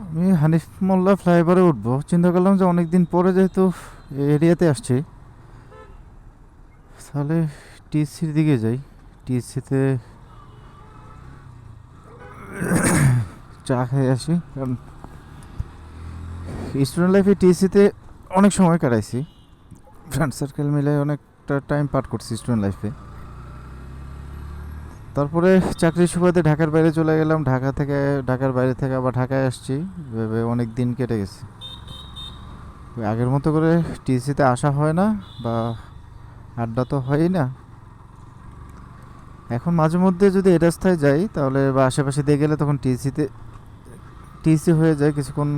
আমি হানিফ মোল্লা ফ্লাইওভারে উঠবো, চিন্তা করলাম যে অনেক দিন পরে যেহেতু এই এরিয়াতে আসছি, তাহলে টিএসসির দিকে যাই। টিএসসিতে চা খেয়ে আসি, কারণ স্টুডেন্ট লাইফে টিএসসিতে অনেক সময় কাটাইছি, ফ্রেন্ড সার্কেল মিলে অনেকটা টাইম পার করছি স্টুডেন্ট লাইফে। তারপরে চাকরির সুবাদে ঢাকার বাইরে চলে গেলাম, ঢাকার বাইরে থেকে আবার ঢাকায় আসছি, ভেবে অনেক দিন কেটে গেছে। ওই আগের মতো করে টিএসসিতে আসা হয় না, বা আড্ডা তো হয়ই না। এখন মাঝে মধ্যে যদি এ রাস্তায় যাই তাহলে, বা আশেপাশে দিয়ে গেলে, তখন টিএসসি হয়ে যায়, কিছুক্ষণ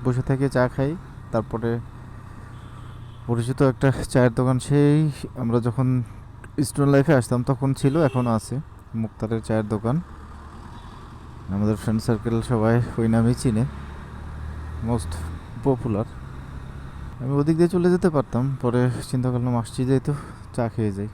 বসে থেকে চা খাই। তারপরে পরিচিত একটা চায়ের দোকান, সেই আমরা যখন স্টুডেন্ট লাইফে আসতাম তখন ছিল, এখনও আছে, মুক্তারের চায়ের দোকান। আমাদের ফ্রেন্ড সার্কেল সবাই ওই নামেই চিনে, মোস্ট পপুলার। আমি ওদিক দিয়ে চলে যেতে পারতাম, পরে চিন্তা করলাম আসছি যেহেতু চা খেয়ে যাই।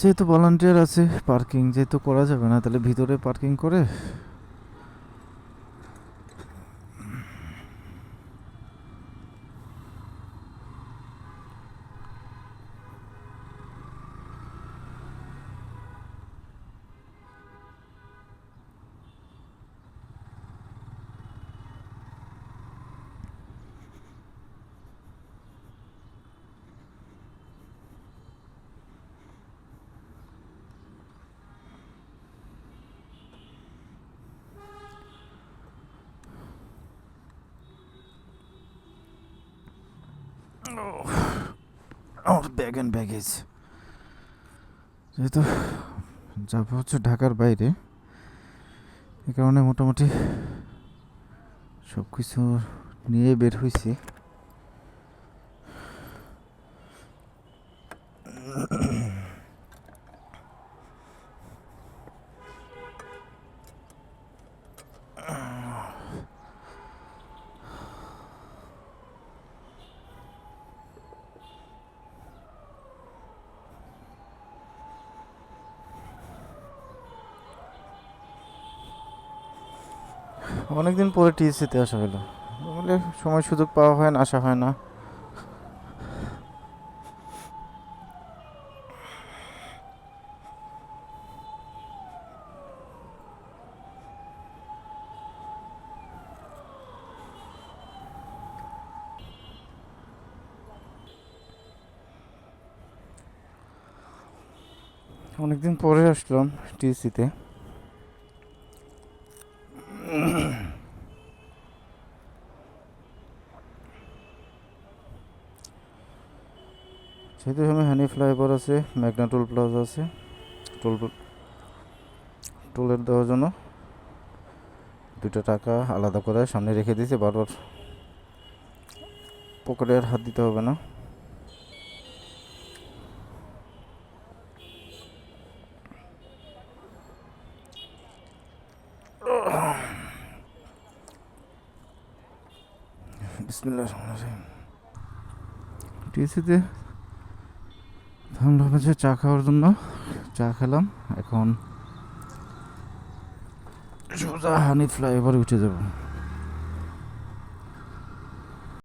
যেহেতু ভলান্টিয়ার আছে, পার্কিং যেহেতু করা যাবে না, তাহলে ভিতরে পার্কিং করে। আমার ব্যাগ অ্যান্ড ব্যাগেজ, যেহেতু যাবো হচ্ছে ঢাকার বাইরে, এ কারণে মোটামুটি সব কিছু নিয়ে বের হয়েছি। অনেকদিন পরে টিএসসিতে আসা হলো, বলে সময় সুযোগ পাওয়া হয় না, আসা হয় না। অনেকদিন পরে আসলাম টিএসসিতে। যেহেতু আমি হানি ফ্লাইওভার আছে, মেঘনা টোল প্লাজা আছে, টোল টোলের দেওয়ার জন্য 2 টাকা আলাদা করে সামনে রেখে দিয়েছে, বারবার পকেটে আর হাত দিতে হবে না। বিসমিল্লাহির রহমানির রহিম। টিএসসিতে ভাবলাম যে চা খাওয়ার জন্য চা খেলাম, এখন সোজা হানি ফ্লাইওভারে উঠে যাব।